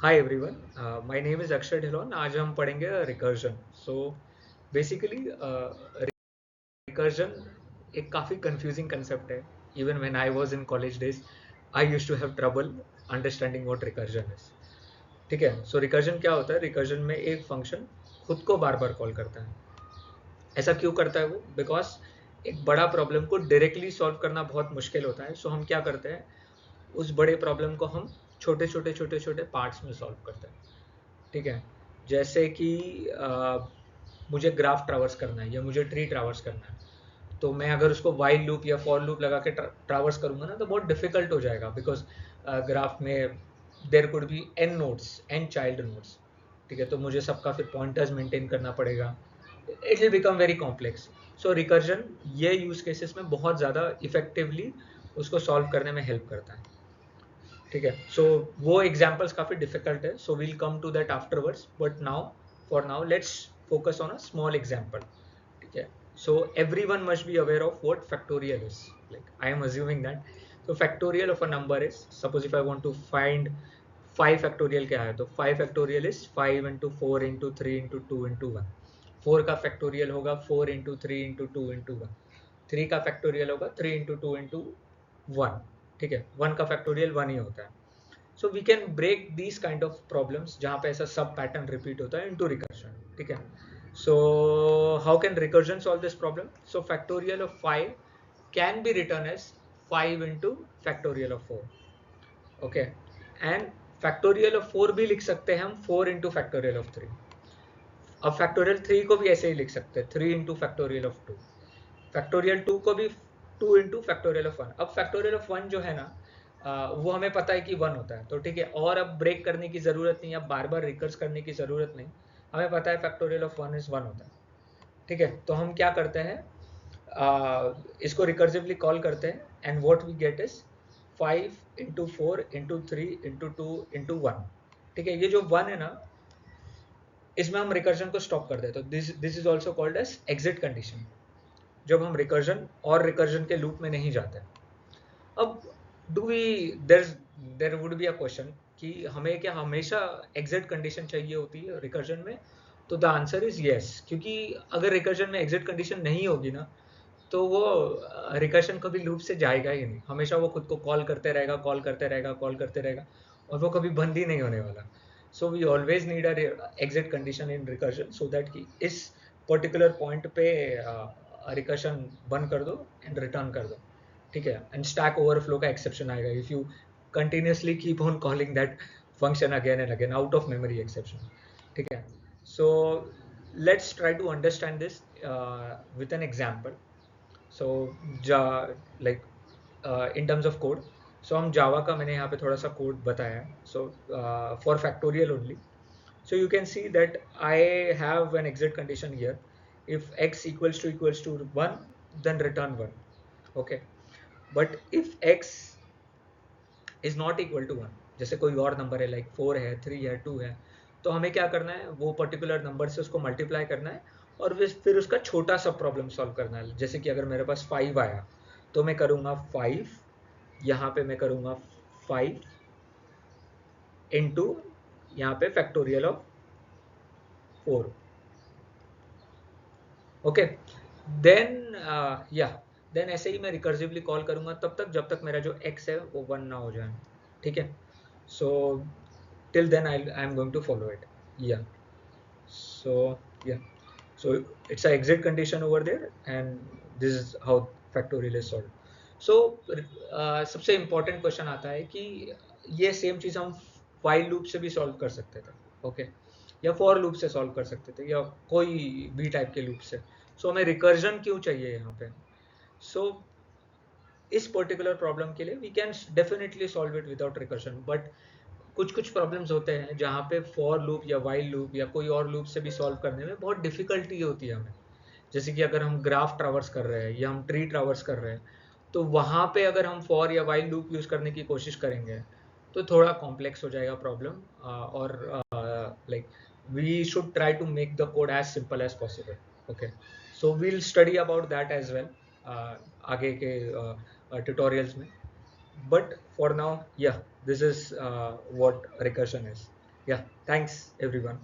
Hi everyone, my name is Akshay Dhillon. आज हम पढ़ेंगे रिकर्जन। सो बेसिकली रिकर्जन एक काफ़ी कंफ्यूजिंग कंसेप्ट है। Even when I was in college days I used to have trouble understanding what recursion is. ठीक है, सो recursion क्या होता है? रिकर्जन में एक फंक्शन खुद को बार बार कॉल करता है। ऐसा क्यों करता है वो? बिकॉज एक बड़ा प्रॉब्लम को डायरेक्टली सॉल्व करना बहुत मुश्किल होता है। सो हम क्या करते हैं, उस बड़े प्रॉब्लम को हम छोटे छोटे छोटे छोटे पार्ट्स में सॉल्व करते हैं। ठीक है, जैसे कि मुझे ग्राफ ट्रावर्स करना है या मुझे ट्री ट्रावर्स करना है, तो मैं अगर उसको वाइल लूप या फॉर लूप लगा के ट्रावर्स करूंगा ना, तो बहुत डिफिकल्ट हो जाएगा। बिकॉज ग्राफ में there could be n nodes, n child nodes. ठीक है, तो मुझे सबका फिर पॉइंटर्स मेंटेन करना पड़ेगा। It will become very complex. So recursion ये यूज केसेस में बहुत ज़्यादा इफेक्टिवली उसको सॉल्व करने में हेल्प करता है। ठीक है, सो वो एग्जाम्पल्स काफ़ी डिफिकल्ट है, so we'll come to that afterwards, but now for now let's focus on a small example. ठीक है, so every one must be aware of what factorial is. Like I am assuming that so factorial of a number is, suppose if I want to find 5 factorial क्या है, तो 5 factorial is 5 into 4 into 3 into 2 into 1। 4 का factorial होगा 4 into 3 into 2 into 1। 3 का factorial होगा 3 into 2 into 1। ठीक है, 1 का factorial 1 ही होता है। So we can break these kind of problems जहाँ पे ऐसा सब पैटर्न रिपीट होता है इनटू रिकर्जन। ठीक है, so how can recursion solve this problem? So factorial of 5 can be return as 5 into factorial of 4। Okay, and factorial of 4 भी लिख सकते हैं हम 4 into फैक्टोरियल ऑफ 3। अब फैक्टोरियल 3 को भी ऐसे ही लिख सकते हैं 3 into फैक्टोरियल ऑफ 2। फैक्टोरियल 2 को भी 2 into फैक्टोरियल ऑफ 1। अब फैक्टोरियल ऑफ 1 जो है ना, वो हमें पता है कि 1 होता है, तो ठीक है, और अब ब्रेक करने की ज़रूरत नहीं, अब बार बार रिकर्स करने की ज़रूरत नहीं। हमें पता है फैक्टोरियल ऑफ 1 इज़ 1 होता है। ठीक है, तो हम क्या करते हैं, इसको रिकर्सिवली कॉल करते हैं, and what we get is 5 into 4 into 3 into 2 into 1। ठीक है, ये जो 1 है ना, इसमें हम रिकर्जन को स्टॉप कर देते हैं। This is also called as exit condition, जब हम रिकर्जन और रिकर्जन के लूप में नहीं जाते। अब do we there there would be a question कि हमें क्या हमेशा एग्जिट कंडीशन चाहिए होती है रिकर्जन में? तो द आंसर इज यस, क्योंकि अगर रिकर्जन में एग्जिट कंडीशन नहीं होगी ना, तो वो रिकर्शन कभी लूप से जाएगा ही नहीं। हमेशा वो खुद को कॉल करते रहेगा, कॉल करते रहेगा, कॉल करते रहेगा, और वो कभी बंद ही नहीं होने वाला। So we always need a exit condition in recursion, so that कि इस पर्टिकुलर पॉइंट पे रिकर्शन बंद कर दो एंड रिटर्न कर दो। ठीक है, एंड स्टैक ओवरफ्लो का एक्सेप्शन आएगा if you continuously keep on calling that function again and again, out of memory exception. ठीक है, so let's try to understand this with an example. So like in terms of code, so हम जावा का मैंने यहाँ पे थोड़ा सा code बताया है। So for factorial only, so you can see that I have an exit condition here. If x equals to 1, then return 1। okay, but if x is not equal to 1, जैसे कोई और नंबर है, like 4 है, 3 है, 2 है, तो हमें क्या करना है, वो पर्टिकुलर नंबर से उसको मल्टीप्लाई करना है, और फिर उसका छोटा सा प्रॉब्लम सॉल्व करना है। जैसे कि अगर मेरे पास 5 आया, तो मैं करूँगा 5, यहाँ पे मैं करूँगा 5 इंटू यहाँ पे फैक्टोरियल ऑफ 4। ओके, देन या देन ऐसे ही मैं रिकर्सिवली कॉल करूँगा तब तक जब तक मेरा जो x है वो 1 ना हो जाए। ठीक है, so till then I am going to follow it. Yeah so yeah so it's a exit condition over there, and this is how factorial is solved. So सबसे इम्पोर्टेंट क्वेश्चन आता है कि ये सेम चीज़ हम while लूप से भी solve कर सकते थे। ओके, या फॉर लूप से सॉल्व कर सकते थे, या कोई भी टाइप के लूप से। सो हमें रिकर्जन क्यों चाहिए यहाँ पे? सो इस पर्टिकुलर प्रॉब्लम के लिए we can definitely solve it without recursion, but कुछ कुछ प्रॉब्लम्स होते हैं जहाँ पे फॉर लूप या वाइल लूप या कोई और लूप से भी सॉल्व करने में बहुत डिफिकल्टी होती है हमें। जैसे कि अगर हम ग्राफ ट्रावर्स कर रहे हैं या हम ट्री ट्रावर्स कर रहे हैं, तो वहाँ पे अगर हम फॉर या वाइल लूप यूज़ करने की कोशिश करेंगे, तो थोड़ा कॉम्प्लेक्स हो जाएगा प्रॉब्लम, और like we should try to make the code as simple as possible. Okay, so we'll study about that as well आगे के ट्यूटोरियल्स में, बट फॉर नाउ या this is what recursion is. Yeah, thanks everyone.